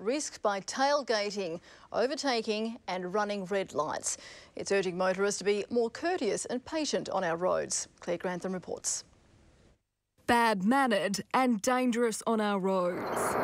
risk by tailgating, overtaking and running red lights. It's urging motorists to be more courteous and patient on our roads. Claire Grantham reports. Bad-mannered and dangerous on our roads.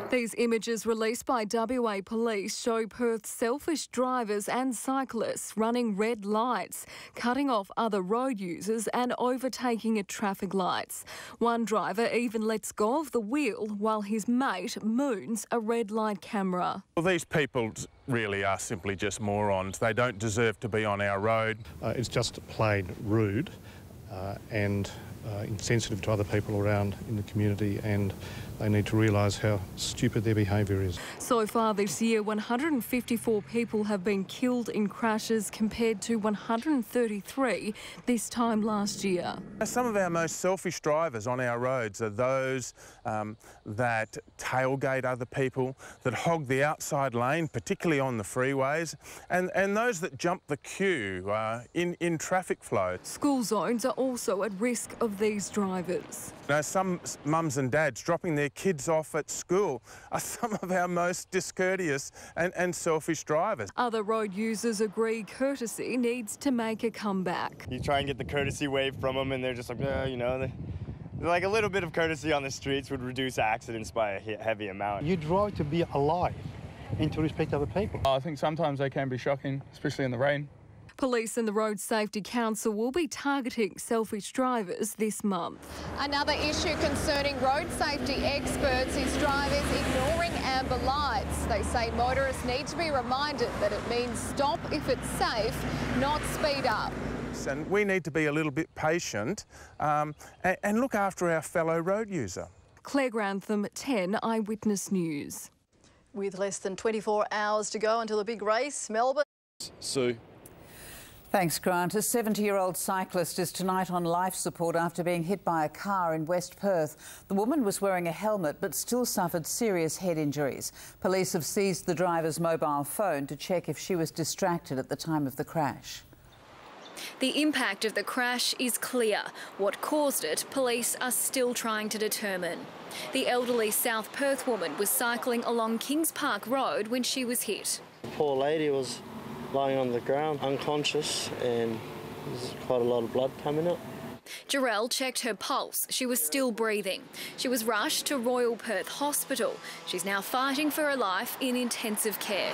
These images released by WA Police show Perth's selfish drivers and cyclists running red lights, cutting off other road users and overtaking at traffic lights. One driver even lets go of the wheel while his mate moons a red light camera. Well, these people really are simply just morons. They don't deserve to be on our road. It's just plain rude and insensitive to other people around in the community, and they need to realise how stupid their behaviour is. So far this year, 154 people have been killed in crashes compared to 133 this time last year. Some of our most selfish drivers on our roads are those that tailgate other people, that hog the outside lane, particularly on the freeways, and those that jump the queue in traffic flow. School zones are also at risk of these drivers. You know, some mums and dads dropping their kids off at school are some of our most discourteous and selfish drivers. Other road users agree courtesy needs to make a comeback. You try and get the courtesy wave from them and they're just like, you know, like a little bit of courtesy on the streets would reduce accidents by a heavy amount. You drive to be alive and to respect other people. I think sometimes they can be shocking, especially in the rain. Police and the Road Safety Council will be targeting selfish drivers this month. Another issue concerning road safety experts is drivers ignoring amber lights. They say motorists need to be reminded that it means stop if it's safe, not speed up. And we need to be a little bit patient and look after our fellow road user. Claire Grantham, 10 Eyewitness News. With less than 24 hours to go until the big race, Melbourne. Sue. Thanks, Grant. A 70-year-old cyclist is tonight on life support after being hit by a car in West Perth. The woman was wearing a helmet but still suffered serious head injuries. Police have seized the driver's mobile phone to check if she was distracted at the time of the crash. The impact of the crash is clear. What caused it, police are still trying to determine. The elderly South Perth woman was cycling along Kings Park Road when she was hit. The poor lady was lying on the ground, unconscious, and there's quite a lot of blood coming up. Jarell checked her pulse. She was still breathing. She was rushed to Royal Perth Hospital. She's now fighting for her life in intensive care.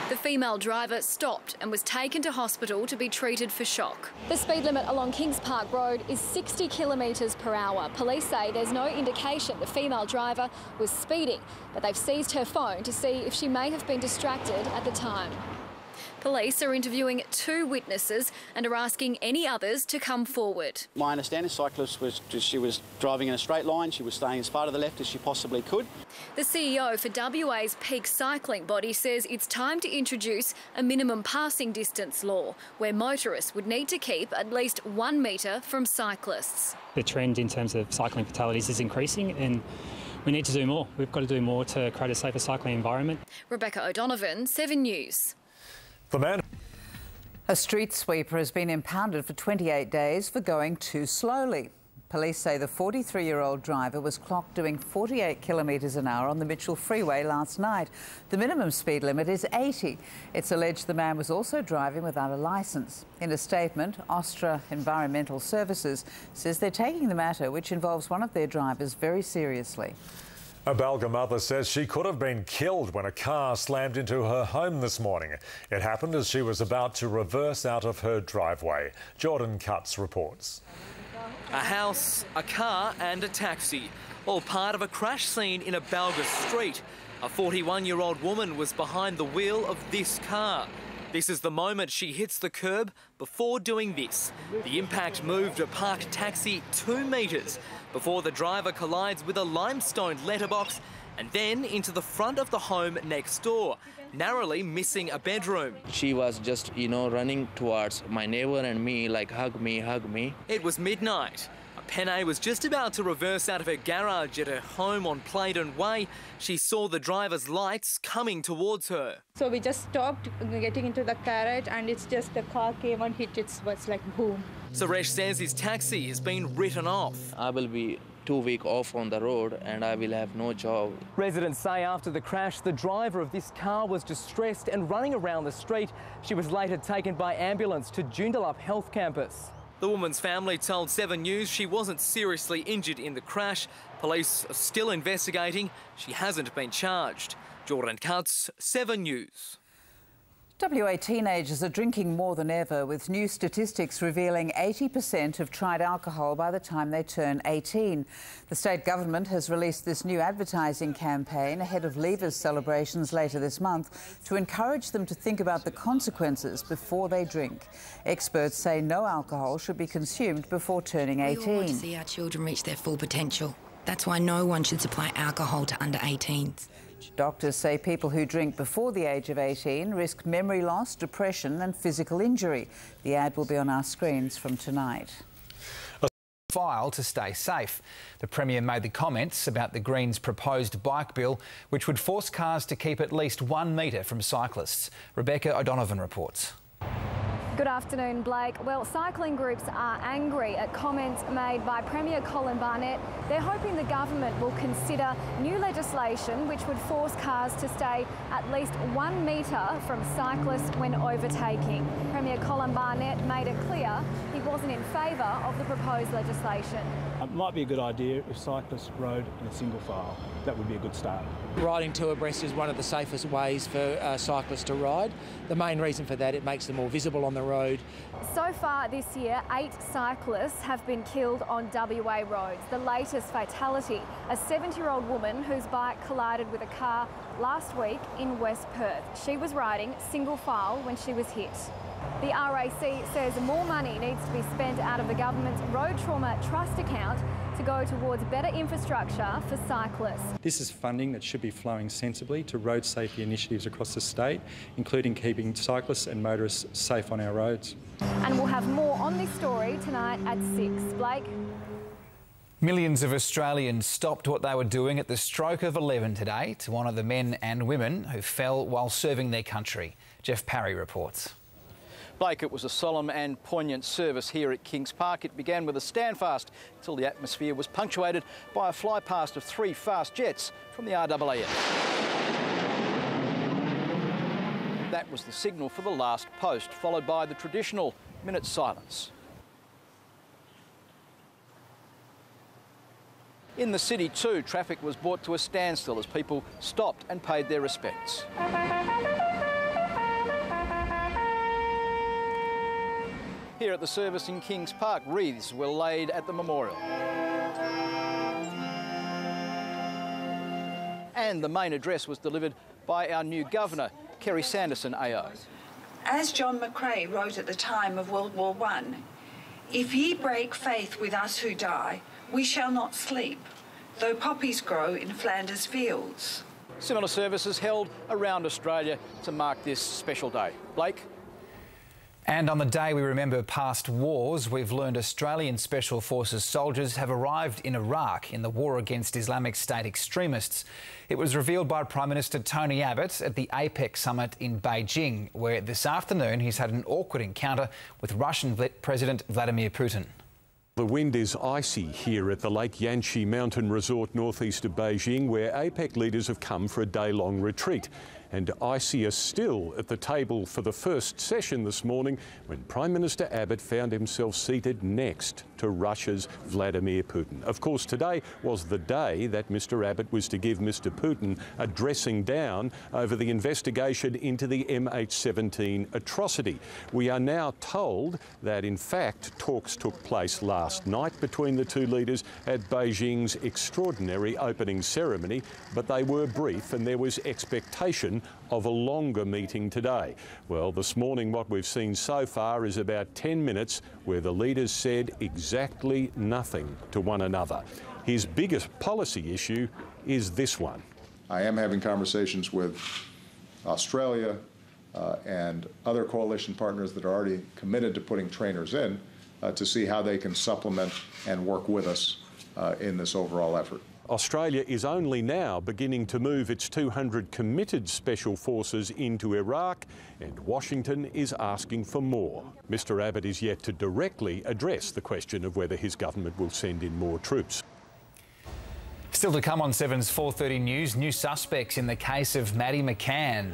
The female driver stopped and was taken to hospital to be treated for shock. The speed limit along Kings Park Road is 60 kilometres per hour. Police say there's no indication the female driver was speeding, but they've seized her phone to see if she may have been distracted at the time. Police are interviewing 2 witnesses and are asking any others to come forward. My understanding, the cyclist she was driving in a straight line. She was staying as far to the left as she possibly could. The CEO for WA's peak cycling body says it's time to introduce a minimum passing distance law where motorists would need to keep at least 1 metre from cyclists. The trend in terms of cycling fatalities is increasing and we need to do more. We've got to do more to create a safer cycling environment. Rebecca O'Donovan, 7 News. A street sweeper has been impounded for 28 days for going too slowly. Police say the 43-year-old driver was clocked doing 48 kilometres an hour on the Mitchell Freeway last night. The minimum speed limit is 80. It's alleged the man was also driving without a licence. In a statement, Austria Environmental Services says they're taking the matter, which involves one of their drivers, very seriously. A Balga mother says she could have been killed when a car slammed into her home this morning. It happened as she was about to reverse out of her driveway. Jordan Cutts reports. A house, a car and a taxi, all part of a crash scene in a Balga street. A 41-year-old woman was behind the wheel of this car. This is the moment she hits the curb before doing this. The impact moved a parked taxi 2 metres before the driver collides with a limestone letterbox and then into the front of the home next door, narrowly missing a bedroom. She was just, running towards my neighbour and me, like, hug me, hug me. It was midnight. Penne was just about to reverse out of her garage at her home on Playdon Way. She saw the driver's lights coming towards her. So we just stopped getting into the garage and it's just the car came and hit it, was like boom. Suresh says his taxi has been written off. I will be 2 weeks off on the road and I will have no job. Residents say after the crash, the driver of this car was distressed and running around the street. She was later taken by ambulance to Joondalup Health Campus. The woman's family told 7 News she wasn't seriously injured in the crash. Police are still investigating. She hasn't been charged. Jordan Cutts, 7 News. WA teenagers are drinking more than ever, with new statistics revealing 80% have tried alcohol by the time they turn 18. The state government has released this new advertising campaign ahead of Leavers celebrations later this month to encourage them to think about the consequences before they drink. Experts say no alcohol should be consumed before turning 18. We all want to see our children reach their full potential. That's why no one should supply alcohol to under 18s. Doctors say people who drink before the age of 18 risk memory loss, depression and physical injury. The ad will be on our screens from tonight. File to stay safe. The Premier made the comments about the Greens' proposed bike bill, which would force cars to keep at least 1 metre from cyclists. Rebecca O'Donovan reports. Good afternoon, Blake. Well, cycling groups are angry at comments made by Premier Colin Barnett. They're hoping the government will consider new legislation which would force cars to stay at least 1 metre from cyclists when overtaking. Premier Colin Barnett made it clear he wasn't in favour of the proposed legislation. It might be a good idea if cyclists rode in a single file. That would be a good start. Riding two abreast is one of the safest ways for cyclists to ride. The main reason for that, it makes them more visible on the road. So far this year, 8 cyclists have been killed on WA roads. The latest fatality, a 70-year-old woman whose bike collided with a car last week in West Perth. She was riding single file when she was hit. The RAC says more money needs to be spent out of the government's Road Trauma Trust account to go towards better infrastructure for cyclists. This is funding that should be flowing sensibly to road safety initiatives across the state, including keeping cyclists and motorists safe on our roads. And we'll have more on this story tonight at 6. Blake? Millions of Australians stopped what they were doing at the stroke of 11 today to honour the men and women who fell while serving their country. Jeff Parry reports. Blake, it was a solemn and poignant service here at Kings Park. It began with a standfast until the atmosphere was punctuated by a flypast of 3 fast jets from the RAAF. That was the signal for the last post, followed by the traditional minute silence. In the city too, traffic was brought to a standstill as people stopped and paid their respects. Here at the service in Kings Park, wreaths were laid at the memorial. And the main address was delivered by our new governor, Kerry Sanderson AO. As John McCrae wrote at the time of World War I, "If ye break faith with us who die, we shall not sleep, though poppies grow in Flanders fields." Similar services held around Australia to mark this special day. Blake? And on the day we remember past wars, we've learned Australian Special Forces soldiers have arrived in Iraq in the war against Islamic State extremists. It was revealed by Prime Minister Tony Abbott at the APEC summit in Beijing, where this afternoon he's had an awkward encounter with Russian President Vladimir Putin. The wind is icy here at the Lake Yanshi mountain resort northeast of Beijing, where APEC leaders have come for a day-long retreat. And icier still at the table for the first session this morning when Prime Minister Abbott found himself seated next to Russia's Vladimir Putin. Of course, today was the day that Mr Abbott was to give Mr Putin a dressing down over the investigation into the MH17 atrocity. We are now told that, in fact, talks took place last night between the two leaders at Beijing's extraordinary opening ceremony, but they were brief and there was expectation of a longer meeting today. Well, this morning what we've seen so far is about 10 minutes where the leaders said exactly nothing to one another. His biggest policy issue is this one. I am having conversations with Australia and other coalition partners that are already committed to putting trainers in to see how they can supplement and work with us in this overall effort. Australia is only now beginning to move its 200 committed special forces into Iraq, and Washington is asking for more. Mr Abbott is yet to directly address the question of whether his government will send in more troops. Still to come on 7's 4:30 News, new suspects in the case of Maddie McCann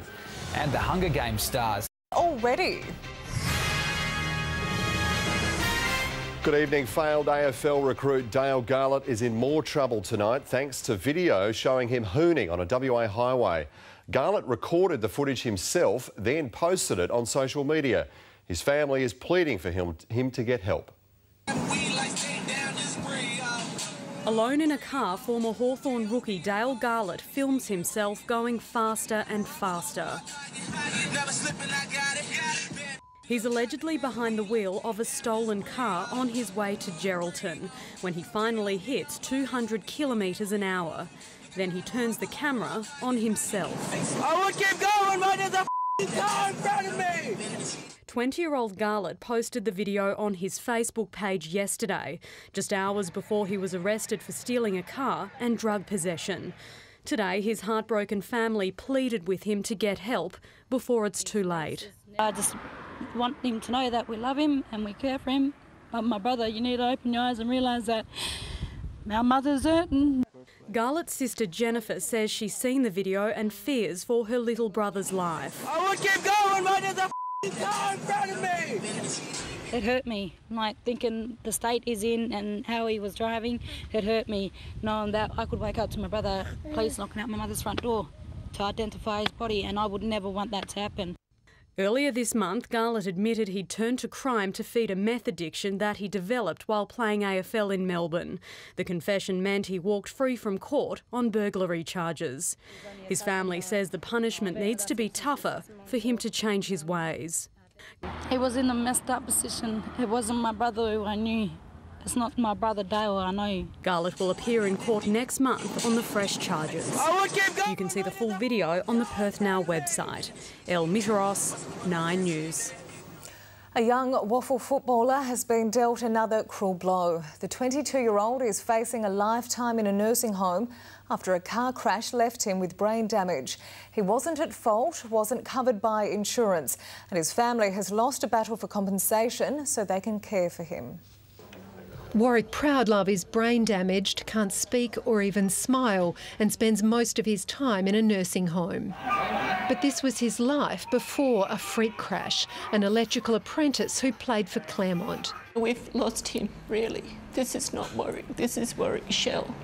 and the Hunger Games stars. Already. Good evening. Failed AFL recruit Dale Garlett is in more trouble tonight thanks to video showing him hooning on a WA highway. Garlett recorded the footage himself, then posted it on social media. His family is pleading for him to get help. Alone in a car, former Hawthorn rookie Dale Garlett films himself going faster and faster. He's allegedly behind the wheel of a stolen car on his way to Geraldton when he finally hits 200 kilometres an hour. Then he turns the camera on himself. I would keep going, but there's a car in front of me! 20-year-old Garlett posted the video on his Facebook page yesterday, just hours before he was arrested for stealing a car and drug possession. Today, his heartbroken family pleaded with him to get help before it's too late. I just want him to know that we love him and we care for him. But my brother, you need to open your eyes and realise that our mother's hurting. Garlett's sister Jennifer says she's seen the video and fears for her little brother's life. I would keep going, but there's a car in front of me! It hurt me, like thinking the state he's in and how he was driving. It hurt me knowing that I could wake up to my brother, police knocking out my mother's front door to identify his body, and I would never want that to happen. Earlier this month, Garlett admitted he'd turned to crime to feed a meth addiction that he developed while playing AFL in Melbourne. The confession meant he walked free from court on burglary charges. His family says the punishment needs to be tougher for him to change his ways. He was in a messed up position. It wasn't my brother who I knew. It's not my brother Dale, I know. Garlett will appear in court next month on the fresh charges. You can see the full video on the Perth Now website. El Mitaros, 9 News. A young waffle footballer has been dealt another cruel blow. The 22-year-old is facing a lifetime in a nursing home after a car crash left him with brain damage. He wasn't at fault, wasn't covered by insurance, and his family has lost a battle for compensation so they can care for him. Warwick Proudlove is brain damaged, can't speak or even smile, and spends most of his time in a nursing home. But this was his life before a freak crash, an electrical apprentice who played for Claremont. We've lost him, really. This is not Warwick, this is Warwick Shell.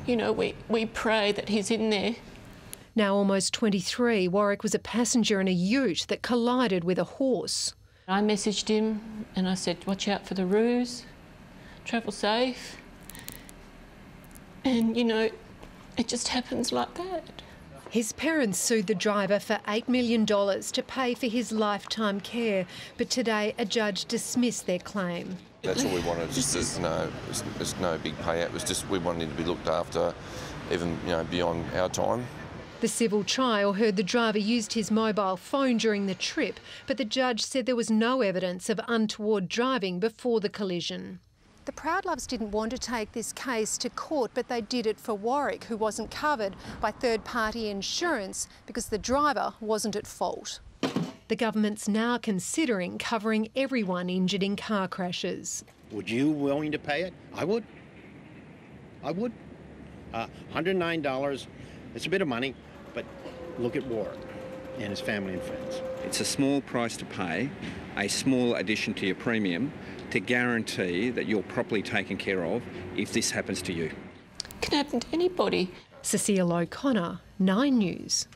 You know, we pray that he's in there. Now almost 23, Warwick was a passenger in a ute that collided with a horse. I messaged him and I said, watch out for the roos. Travel safe, and you know, it just happens like that. His parents sued the driver for $8 million to pay for his lifetime care, but today a judge dismissed their claim. That's all we wanted. There's no big payout. It was just we wanted him to be looked after, even beyond our time. The civil trial heard the driver used his mobile phone during the trip, but the judge said there was no evidence of untoward driving before the collision. The Proudloves didn't want to take this case to court, but they did it for Warwick, who wasn't covered by third-party insurance because the driver wasn't at fault. The government's now considering covering everyone injured in car crashes. Would you willing to pay it? I would. I would. $109, it's a bit of money, but look at Warwick and his family and friends. It's a small price to pay, a small addition to your premium, to guarantee that you're properly taken care of if this happens to you. It can happen to anybody. Cecile O'Connor, 9 News.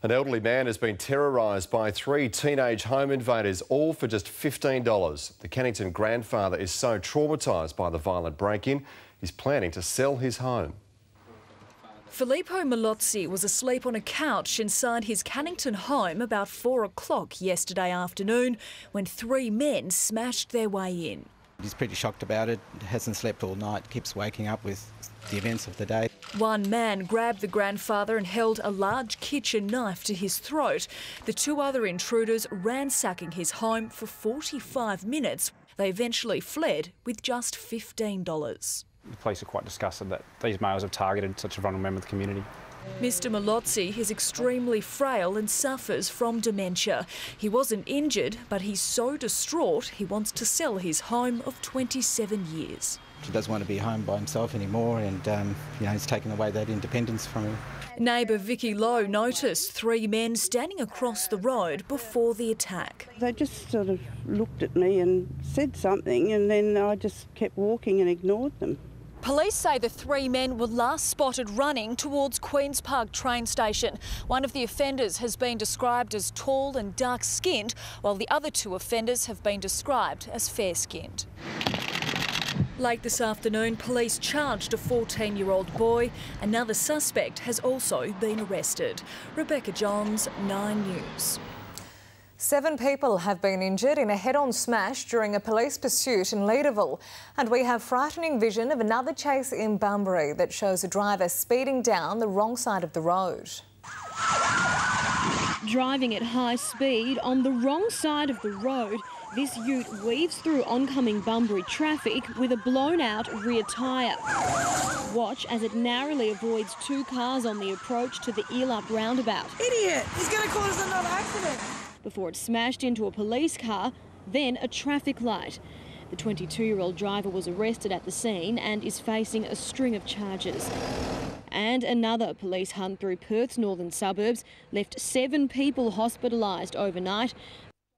An elderly man has been terrorised by 3 teenage home invaders, all for just $15. The Cannington grandfather is so traumatised by the violent break-in, he's planning to sell his home. Filippo Malozzi was asleep on a couch inside his Cannington home about 4 o'clock yesterday afternoon when 3 men smashed their way in. He's pretty shocked about it, hasn't slept all night, keeps waking up with the events of the day. One man grabbed the grandfather and held a large kitchen knife to his throat. The 2 other intruders ransacking his home for 45 minutes. They eventually fled with just $15. The police are quite disgusted that these males have targeted such a vulnerable member of the community. Mr Malozzi is extremely frail and suffers from dementia. He wasn't injured, but he's so distraught he wants to sell his home of 27 years. He doesn't want to be home by himself anymore, and you know, he's taken away that independence from him. Neighbour Vicky Lowe noticed 3 men standing across the road before the attack. They just sort of looked at me and said something, and then I just kept walking and ignored them. Police say the 3 men were last spotted running towards Queen's Park train station. One of the offenders has been described as tall and dark-skinned, while the other 2 offenders have been described as fair-skinned. Late this afternoon, police charged a 14-year-old boy. Another suspect has also been arrested. Rebecca Johns, 9 News. 7 people have been injured in a head-on smash during a police pursuit in Leederville. And we have frightening vision of another chase in Bunbury that shows a driver speeding down the wrong side of the road. Driving at high speed on the wrong side of the road, this ute weaves through oncoming Bunbury traffic with a blown-out rear tyre. Watch as it narrowly avoids 2 cars on the approach to the Eelup roundabout. Idiot! He's going to cause another accident. Before it smashed into a police car, then a traffic light. The 22-year-old driver was arrested at the scene and is facing a string of charges. And another police hunt through Perth's northern suburbs left 7 people hospitalised overnight.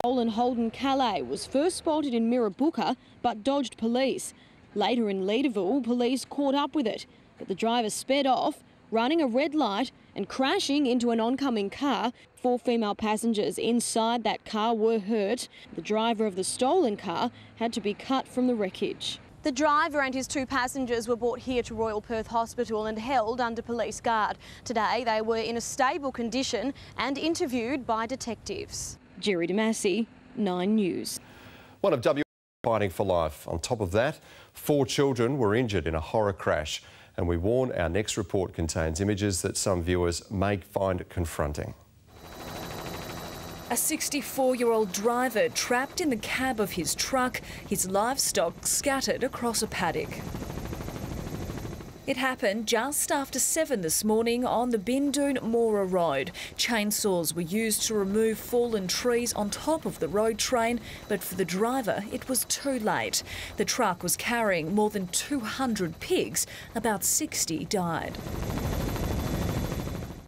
Stolen Holden Calais was first spotted in Mirrabooka but dodged police. Later in Leederville, police caught up with it, but the driver sped off, running a red light and crashing into an oncoming car. 4 female passengers inside that car were hurt. The driver of the stolen car had to be cut from the wreckage. The driver and his 2 passengers were brought here to Royal Perth Hospital and held under police guard. Today they were in a stable condition and interviewed by detectives. Jerry DeMasi, 9 News. One of WA fighting for life. On top of that, 4 children were injured in a horror crash. And we warn our next report contains images that some viewers may find confronting. A 64-year-old driver trapped in the cab of his truck, his livestock scattered across a paddock. It happened just after 7 this morning on the Bindoon-Mora Road. Chainsaws were used to remove fallen trees on top of the road train, but for the driver it was too late. The truck was carrying more than 200 pigs. About 60 died.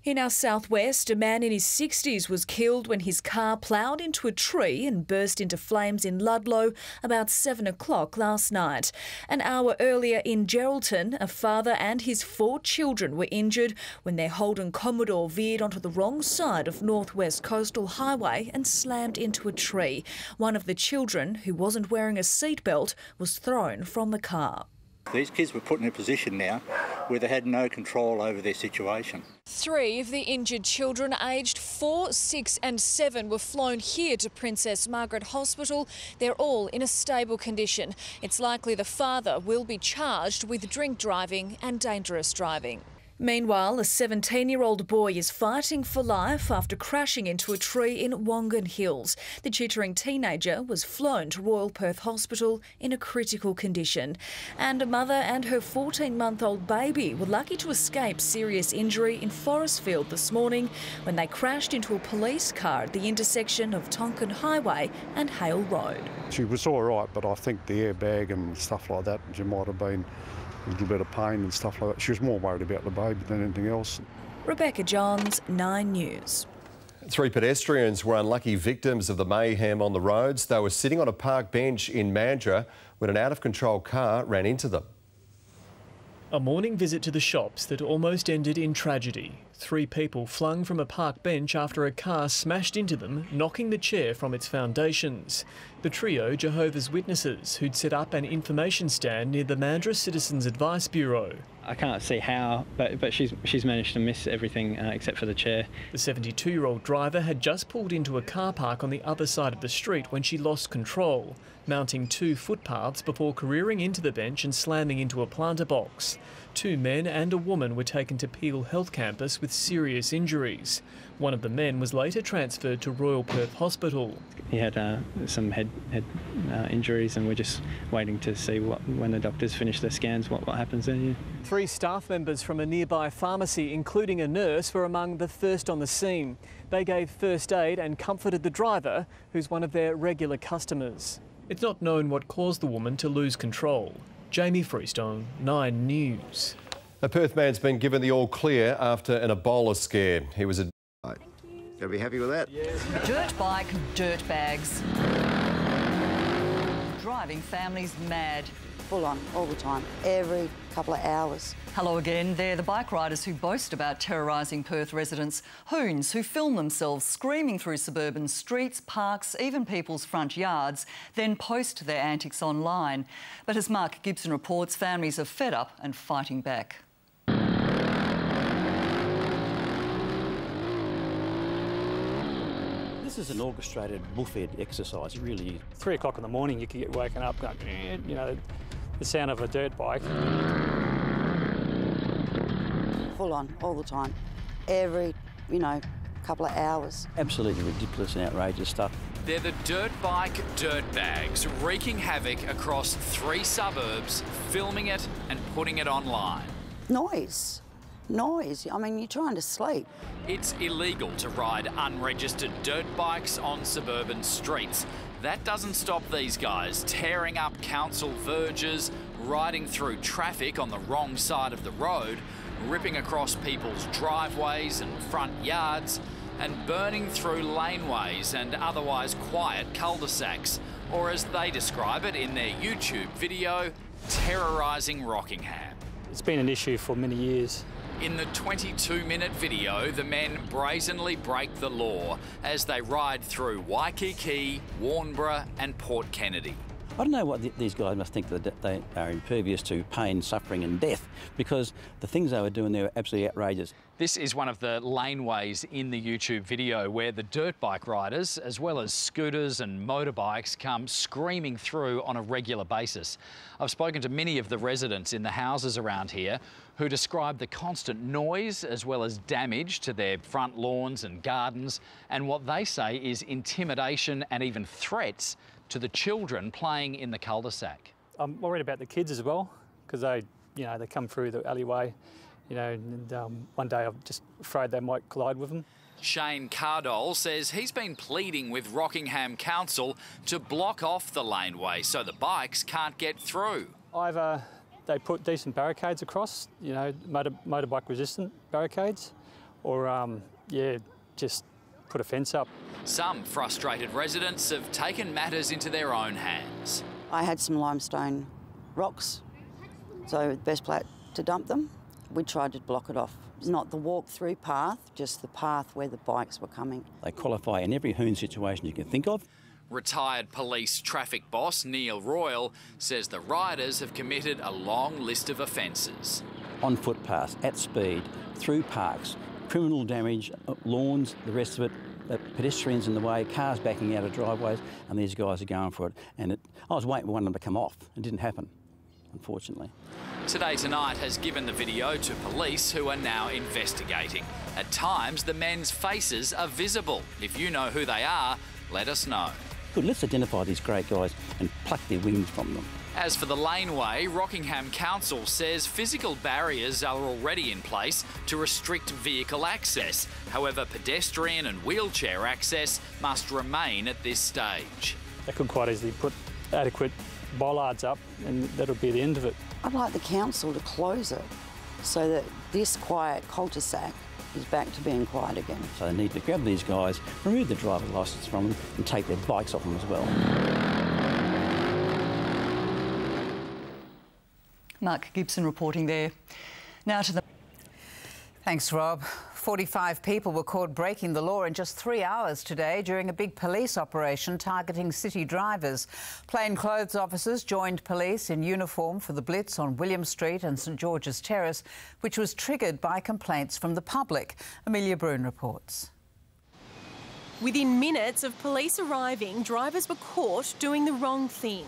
In our southwest, a man in his 60s was killed when his car ploughed into a tree and burst into flames in Ludlow about 7 o'clock last night. An hour earlier in Geraldton, a father and his 4 children were injured when their Holden Commodore veered onto the wrong side of North West Coastal Highway and slammed into a tree. One of the children, who wasn't wearing a seatbelt, was thrown from the car. These kids were put in a position now where they had no control over their situation. 3 of the injured children aged 4, 6 and 7 were flown here to Princess Margaret Hospital. They're all in a stable condition. It's likely the father will be charged with drink driving and dangerous driving. Meanwhile, a 17-year-old boy is fighting for life after crashing into a tree in Wongan Hills. The Chittering teenager was flown to Royal Perth Hospital in a critical condition. And a mother and her 14-month-old baby were lucky to escape serious injury in Forestfield this morning when they crashed into a police car at the intersection of Tonkin Highway and Hale Road. She was all right, but I think the airbag and stuff like that, she might have been a little bit of pain and stuff like that. She was more worried about the baby than anything else. Rebecca Johns, 9 News. 3 pedestrians were unlucky victims of the mayhem on the roads. They were sitting on a park bench in Mandurah when an out-of-control car ran into them. A morning visit to the shops that almost ended in tragedy. 3 people flung from a park bench after a car smashed into them, knocking the chair from its foundations. The trio, Jehovah's Witnesses, who'd set up an information stand near the Mandurah Citizens Advice Bureau. I can't see how, but she's managed to miss everything except for the chair. The 72-year-old driver had just pulled into a car park on the other side of the street when she lost control, mounting 2 footpaths before careering into the bench and slamming into a planter box. 2 men and a woman were taken to Peel Health Campus with serious injuries. One of the men was later transferred to Royal Perth Hospital. He had some head injuries, and we're just waiting to see when the doctors finish their scans what happens then. Yeah. 3 staff members from a nearby pharmacy, including a nurse, were among the first on the scene. They gave first aid and comforted the driver, who's one of their regular customers. It's not known what caused the woman to lose control. Jamie Freestone, 9 News. A Perth man's been given the all clear after an Ebola scare. He was a... Gotta be happy with that. Dirt bike, dirt bags. Driving families mad. Full on, all the time, every couple of hours. Hello again, they're the bike riders who boast about terrorising Perth residents. Hoons who film themselves screaming through suburban streets, parks, even people's front yards, then post their antics online. But as Mark Gibson reports, families are fed up and fighting back. This is an orchestrated bullfed exercise, it really is. 3 o'clock in the morning you could get woken up going, you know, the sound of a dirt bike. Full on, all the time, every, couple of hours. Absolutely ridiculous and outrageous stuff. They're the dirt bike dirt bags, wreaking havoc across 3 suburbs, filming it and putting it online. Noise. I mean, you're trying to sleep. It's illegal to ride unregistered dirt bikes on suburban streets. That doesn't stop these guys tearing up council verges, riding through traffic on the wrong side of the road, ripping across people's driveways and front yards, and burning through laneways and otherwise quiet cul-de-sacs, or as they describe it in their YouTube video, terrorising Rockingham. It's been an issue for many years. In the 22-minute video, the men brazenly break the law as they ride through Waikiki, Warnbro and Port Kennedy. I don't know what these guys must think that they are impervious to pain, suffering and death, because the things they were doing there were absolutely outrageous. This is one of the laneways in the YouTube video where the dirt bike riders, as well as scooters and motorbikes, come screaming through on a regular basis. I've spoken to many of the residents in the houses around here who describe the constant noise as well as damage to their front lawns and gardens, and what they say is intimidation and even threats to the children playing in the cul-de-sac. I'm worried about the kids as well, because they come through the alleyway, and one day I'm just afraid they might collide with them. Shane Cardole says he's been pleading with Rockingham Council to block off the laneway so the bikes can't get through. Either they put decent barricades across, motorbike resistant barricades, or just put a fence up. Some frustrated residents have taken matters into their own hands. I had some limestone rocks, so the best place to dump them. We tried to block it off. Not the walk-through path, just the path where the bikes were coming. They qualify in every hoon situation you can think of. Retired police traffic boss Neil Royal says the riders have committed a long list of offences. On footpaths, at speed, through parks, criminal damage, lawns, the rest of it, pedestrians in the way, cars backing out of driveways, and these guys are going for it. And I was waiting for one of them to come off. It didn't happen, unfortunately. Today Tonight has given the video to police who are now investigating. At times, the men's faces are visible. If you know who they are, let us know. Good, let's identify these great guys and pluck their wings from them. As for the laneway, Rockingham Council says physical barriers are already in place to restrict vehicle access. However, pedestrian and wheelchair access must remain at this stage. They could quite easily put adequate bollards up and that'll be the end of it. I'd like the council to close it so that this quiet cul-de-sac is back to being quiet again. So they need to grab these guys, remove the driver's licence from them and take their bikes off them as well. Mark Gibson reporting there. Now to the... Thanks, Rob. 45 people were caught breaking the law in just 3 hours today during a big police operation targeting city drivers. Plainclothes officers joined police in uniform for the blitz on William Street and St George's Terrace, which was triggered by complaints from the public. Amelia Brune reports. Within minutes of police arriving, drivers were caught doing the wrong thing.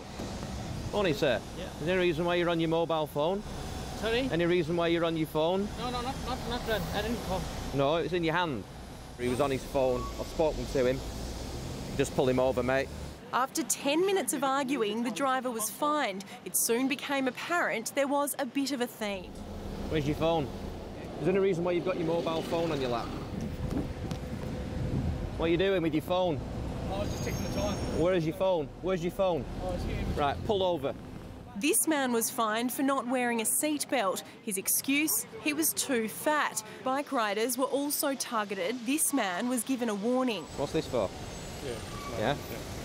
Morning, sir. Yeah. Is there any reason why you're on your mobile phone? Sorry? Any reason why you're on your phone? No, not that. I didn't call. No, it's in your hand. He was on his phone. I've spoken to him. Just pull him over, mate. After 10 minutes of arguing, the driver was fined. It soon became apparent there was a bit of a theme. Where's your phone? Is there any reason why you've got your mobile phone on your lap? What are you doing with your phone? I was just taking the time. Where's your phone? Where's your phone? Oh, it's here. Right, pull over. This man was fined for not wearing a seatbelt. His excuse, he was too fat. Bike riders were also targeted. This man was given a warning. What's this for? Yeah?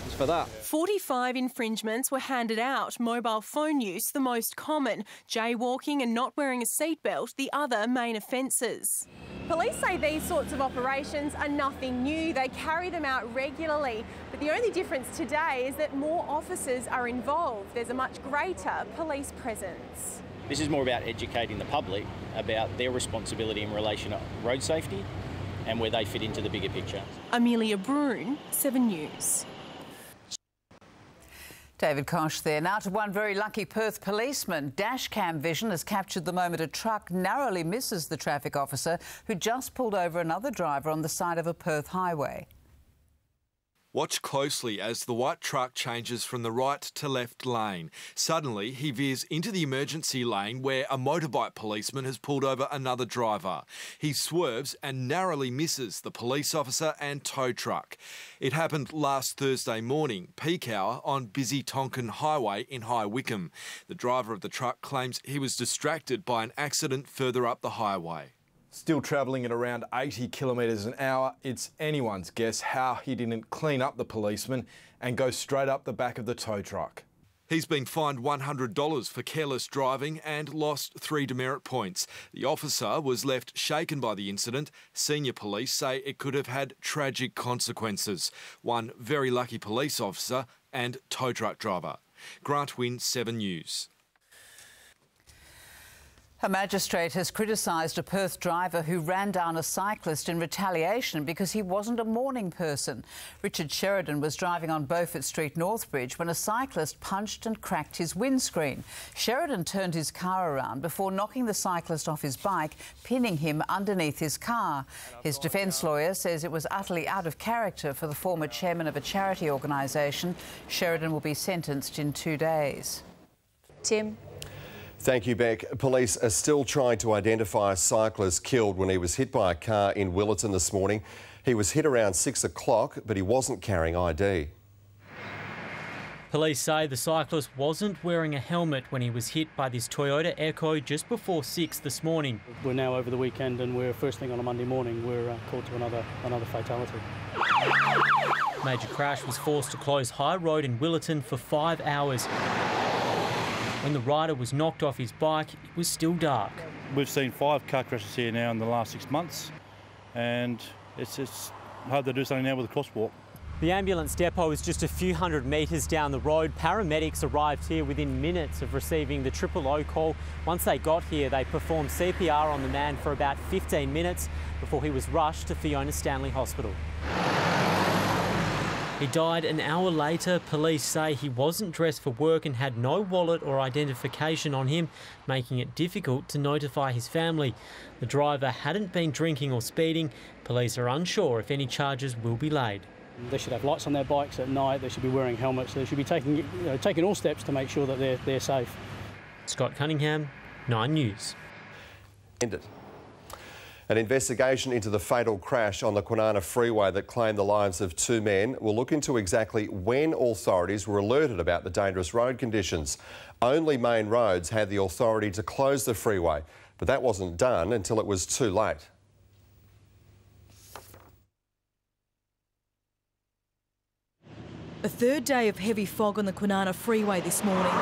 It's for that. 45 infringements were handed out. Mobile phone use the most common. Jaywalking and not wearing a seatbelt the other main offences. Police say these sorts of operations are nothing new. They carry them out regularly. But the only difference today is that more officers are involved. There's a much greater police presence. This is more about educating the public about their responsibility in relation to road safety and where they fit into the bigger picture. Amelia Brune, 7 News. David Koch there. Now to one very lucky Perth policeman. Dashcam vision has captured the moment a truck narrowly misses the traffic officer who just pulled over another driver on the side of a Perth highway. Watch closely as the white truck changes from the right to left lane. Suddenly, he veers into the emergency lane where a motorbike policeman has pulled over another driver. He swerves and narrowly misses the police officer and tow truck. It happened last Thursday morning, peak hour, on busy Tonkin Highway in High Wycombe. The driver of the truck claims he was distracted by an accident further up the highway. Still travelling at around 80 kilometres an hour, it's anyone's guess how he didn't clean up the policeman and go straight up the back of the tow truck. He's been fined $100 for careless driving and lost 3 demerit points. The officer was left shaken by the incident. Senior police say it could have had tragic consequences. One very lucky police officer and tow truck driver. Grant Wynn, 7 News. A magistrate has criticised a Perth driver who ran down a cyclist in retaliation because he wasn't a morning person. Richard Sheridan was driving on Beaufort Street, Northbridge, when a cyclist punched and cracked his windscreen. Sheridan turned his car around before knocking the cyclist off his bike, pinning him underneath his car. His defence lawyer says it was utterly out of character for the former chairman of a charity organisation. Sheridan will be sentenced in 2 days. Tim. Thank you, Beck. Police are still trying to identify a cyclist killed when he was hit by a car in Willetton this morning. He was hit around 6 o'clock, but he wasn't carrying ID. Police say the cyclist wasn't wearing a helmet when he was hit by this Toyota Echo just before 6 this morning. We're now over the weekend and we're first thing on a Monday morning, we're called to another fatality. Major crash was forced to close High Road in Willetton for 5 hours. When the rider was knocked off his bike, it was still dark. We've seen 5 car crashes here now in the last 6 months, and it's hard to do something now with a crosswalk. The ambulance depot is just a few hundred metres down the road. Paramedics arrived here within minutes of receiving the 000 call. Once they got here, they performed CPR on the man for about 15 minutes before he was rushed to Fiona Stanley Hospital. He died an hour later. Police say he wasn't dressed for work and had no wallet or identification on him, making it difficult to notify his family. The driver hadn't been drinking or speeding. Police are unsure if any charges will be laid. They should have lights on their bikes at night, they should be wearing helmets, they should be taking all steps to make sure that they're safe. Scott Cunningham, 9 News. Ended. An investigation into the fatal crash on the Kwinana Freeway that claimed the lives of 2 men will look into exactly when authorities were alerted about the dangerous road conditions. Only Main Roads had the authority to close the freeway, but that wasn't done until it was too late. A third day of heavy fog on the Kwinana Freeway this morning.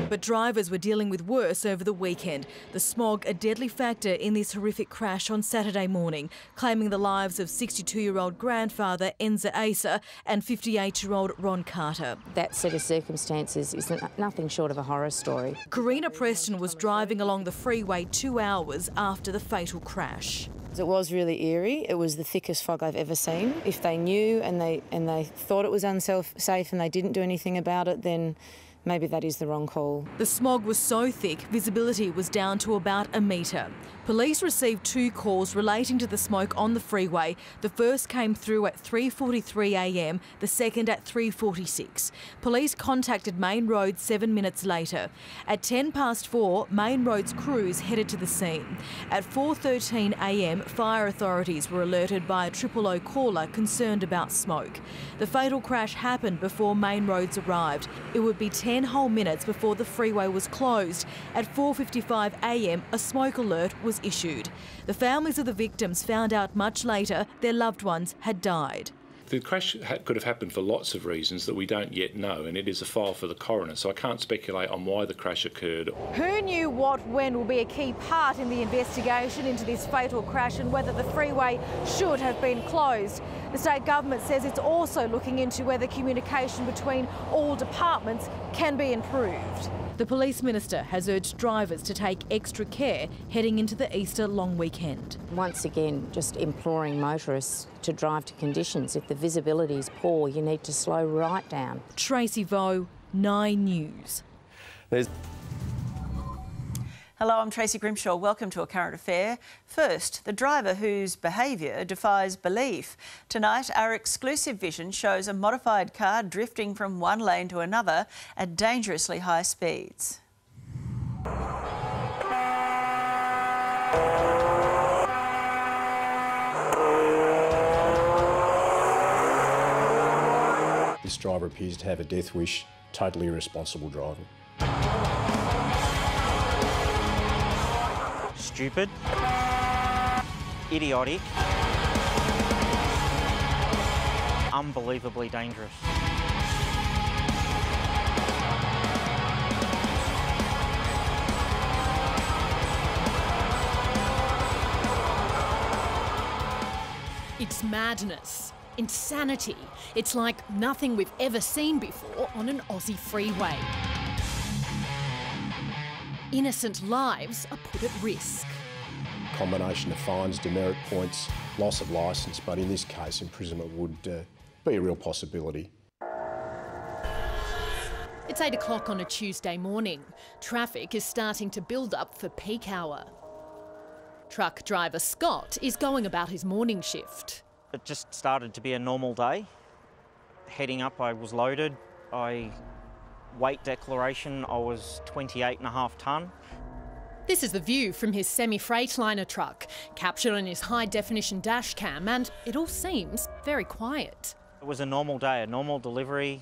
But drivers were dealing with worse over the weekend. The smog, a deadly factor in this horrific crash on Saturday morning, claiming the lives of 62-year-old grandfather Enza Asa and 58-year-old Ron Carter. That set of circumstances is nothing short of a horror story. Karina Preston was driving along the freeway 2 hours after the fatal crash. It was really eerie. It was the thickest fog I've ever seen. If they knew and they thought it was unsafe and they didn't do anything about it, then maybe that is the wrong call. The smog was so thick, visibility was down to about a metre. Police received 2 calls relating to the smoke on the freeway. The first came through at 3:43 a.m, the second at 3:46. Police contacted Main Roads 7 minutes later. At 4:10, Main Roads crews headed to the scene. At 4:13 a.m, fire authorities were alerted by a 000 caller concerned about smoke. The fatal crash happened before Main Roads arrived. It would be 10 10 whole minutes before the freeway was closed. At 4:55 a.m, a smoke alert was issued. The families of the victims found out much later their loved ones had died. The crash could have happened for lots of reasons that we don't yet know, and it is a file for the coroner, so I can't speculate on why the crash occurred. Who knew what when will be a key part in the investigation into this fatal crash and whether the freeway should have been closed. The state government says it's also looking into whether communication between all departments can be improved. The Police Minister has urged drivers to take extra care heading into the Easter long weekend. Once again, just imploring motorists to drive to conditions. If the visibility is poor, you need to slow right down. Tracy Vo, 9 News. Hello, I'm Tracy Grimshaw. Welcome to A Current Affair. First, the driver whose behaviour defies belief. Tonight, our exclusive vision shows a modified car drifting from one lane to another at dangerously high speeds. This driver appears to have a death wish, totally irresponsible driving. Stupid, idiotic, unbelievably dangerous. It's madness, insanity. It's like nothing we've ever seen before on an Aussie freeway. Innocent lives are put at risk. Combination of fines, demerit points, loss of licence, but in this case imprisonment would be a real possibility. It's 8 o'clock on a Tuesday morning. Traffic is starting to build up for peak hour. Truck driver Scott is going about his morning shift. It just started to be a normal day. Heading up, I was loaded. Weight declaration, I was 28.5 tonne. This is the view from his semi-Freightliner truck, captured on his high-definition dash cam, and it all seems very quiet. It was a normal day, a normal delivery.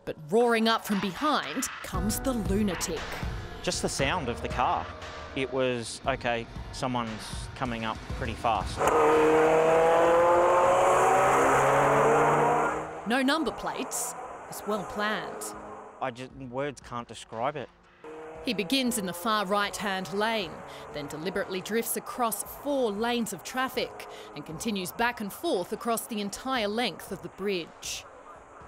But roaring up from behind comes the lunatic. Just the sound of the car. It was, okay, someone's coming up pretty fast. No number plates. It's well planned. Words can't describe it. He begins in the far right-hand lane, then deliberately drifts across 4 lanes of traffic and continues back and forth across the entire length of the bridge.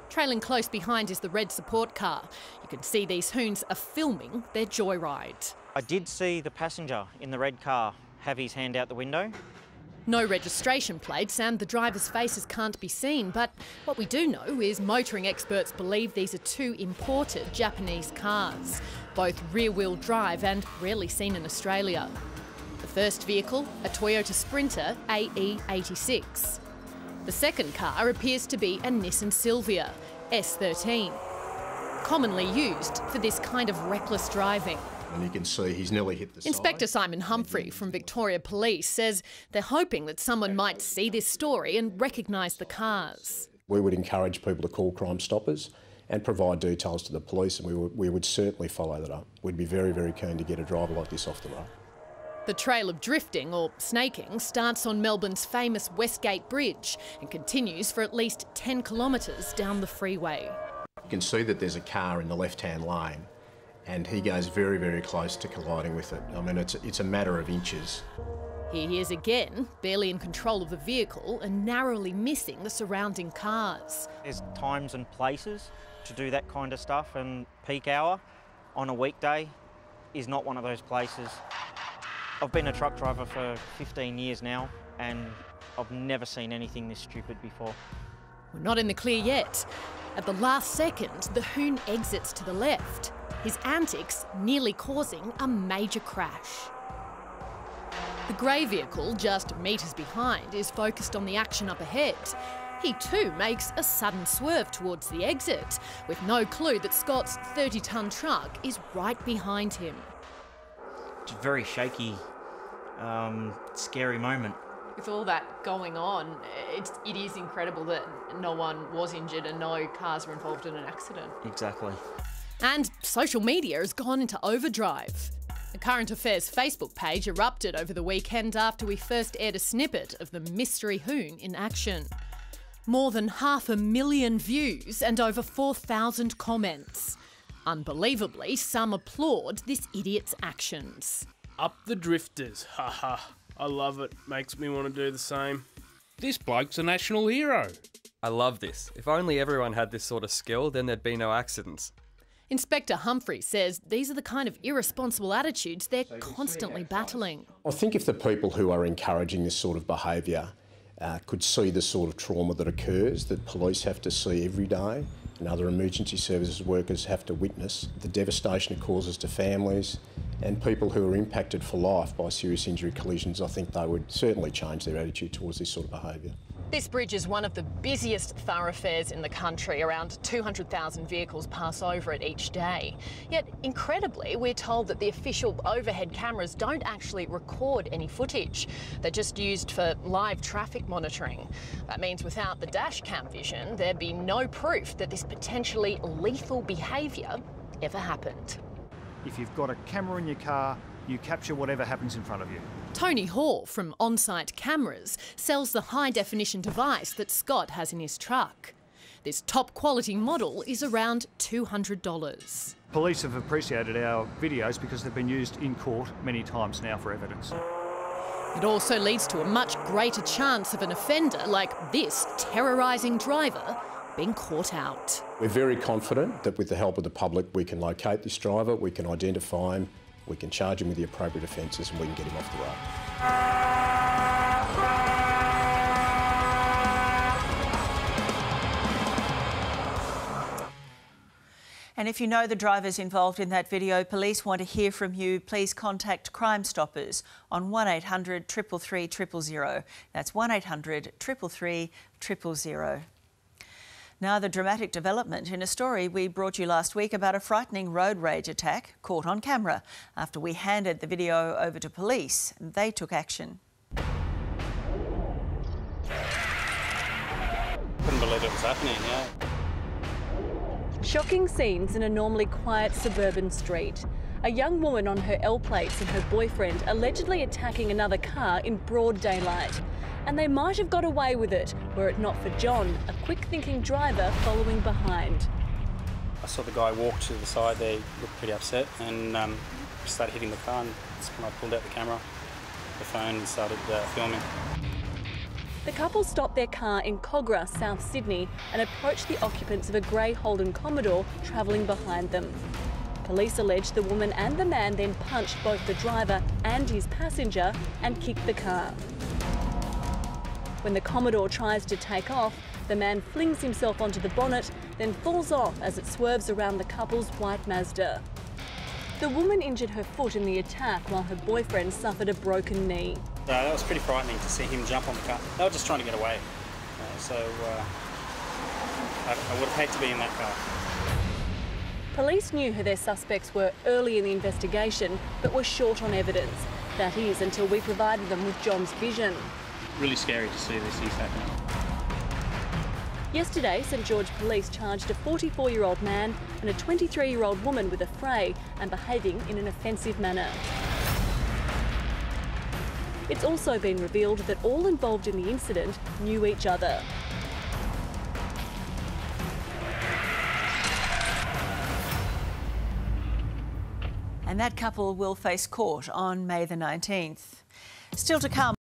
Trailing close behind is the red support car. You can see these hoons are filming their joyride. I did see the passenger in the red car have his hand out the window. No registration plates and the driver's faces can't be seen, but what we do know is motoring experts believe these are 2 imported Japanese cars, both rear-wheel drive and rarely seen in Australia. The first vehicle, a Toyota Sprinter AE86. The second car appears to be a Nissan Silvia S13, commonly used for this kind of reckless driving. And you can see he's nearly hit the side. Inspector Simon Humphrey from Victoria Police says they're hoping that someone might see this story and recognise the cars. We would encourage people to call Crime Stoppers and provide details to the police, and we would certainly follow that up. We'd be very, very keen to get a driver like this off the road. The trail of drifting, or snaking, starts on Melbourne's famous Westgate Bridge and continues for at least 10 kilometres down the freeway. You can see that there's a car in the left-hand lane, and he goes very, very close to colliding with it. I mean, it's a matter of inches. Here he is again, barely in control of the vehicle and narrowly missing the surrounding cars. There's times and places to do that kind of stuff, and peak hour on a weekday is not one of those places. I've been a truck driver for 15 years now, and I've never seen anything this stupid before. We're not in the clear yet. At the last second, the hoon exits to the left, his antics nearly causing a major crash. The grey vehicle, just metres behind, is focused on the action up ahead. He too makes a sudden swerve towards the exit, with no clue that Scott's 30-tonne truck is right behind him. It's a very shaky, scary moment. With all that going on, it is incredible that no one was injured and no cars were involved in an accident. Exactly. And social media has gone into overdrive. The Current Affairs Facebook page erupted over the weekend after we first aired a snippet of the mystery hoon in action. More than 500,000 views and over 4,000 comments. Unbelievably, some applaud this idiot's actions. Up the drifters, haha. I love it, makes me want to do the same. This bloke's a national hero. I love this. If only everyone had this sort of skill, then there'd be no accidents. Inspector Humphrey says these are the kind of irresponsible attitudes they're constantly battling. I think if the people who are encouraging this sort of behaviour could see the sort of trauma that occurs, that police have to see every day, and other emergency services workers have to witness, the devastation it causes to families and people who are impacted for life by serious injury collisions, I think they would certainly change their attitude towards this sort of behaviour. This bridge is one of the busiest thoroughfares in the country. Around 200,000 vehicles pass over it each day. Yet, incredibly, we're told that the official overhead cameras don't actually record any footage. They're just used for live traffic monitoring. That means without the dash cam vision, there'd be no proof that this potentially lethal behaviour ever happened. If you've got a camera in your car, you capture whatever happens in front of you. Tony Hall from On-Site Cameras sells the high-definition device that Scott has in his truck. This top-quality model is around $200. Police have appreciated our videos because they've been used in court many times now for evidence. It also leads to a much greater chance of an offender like this terrorising driver being caught out. We're very confident that with the help of the public we can locate this driver, we can identify him, we can charge him with the appropriate offences and we can get him off the road. And if you know the drivers involved in that video, police want to hear from you. Please contact Crime Stoppers on 1800 333 000. That's 1800 333 000. Now, the dramatic development in a story we brought you last week about a frightening road rage attack caught on camera. After we handed the video over to police, they took action. Couldn't believe it was happening, yeah. Shocking scenes in a normally quiet suburban street. A young woman on her L plates and her boyfriend allegedly attacking another car in broad daylight. And they might have got away with it were it not for John, a quick-thinking driver following behind. I saw the guy walk to the side there, he looked pretty upset, and started hitting the car, and that's when I pulled out the camera, the phone, and started filming. The couple stopped their car in Cogra, South Sydney, and approached the occupants of a grey Holden Commodore travelling behind them. Police allege the woman and the man then punched both the driver and his passenger and kicked the car. When the Commodore tries to take off, the man flings himself onto the bonnet, then falls off as it swerves around the couple's white Mazda. The woman injured her foot in the attack while her boyfriend suffered a broken knee. That was pretty frightening to see him jump on the car. They were just trying to get away. I would have hated to be in that car. Police knew who their suspects were early in the investigation, but were short on evidence. That is, until we provided them with John's vision. Really scary to see these things happening. Yesterday, St George Police charged a 44-year-old man and a 23-year-old woman with a fray and behaving in an offensive manner. It's also been revealed that all involved in the incident knew each other. And that couple will face court on May the 19th. Still to come.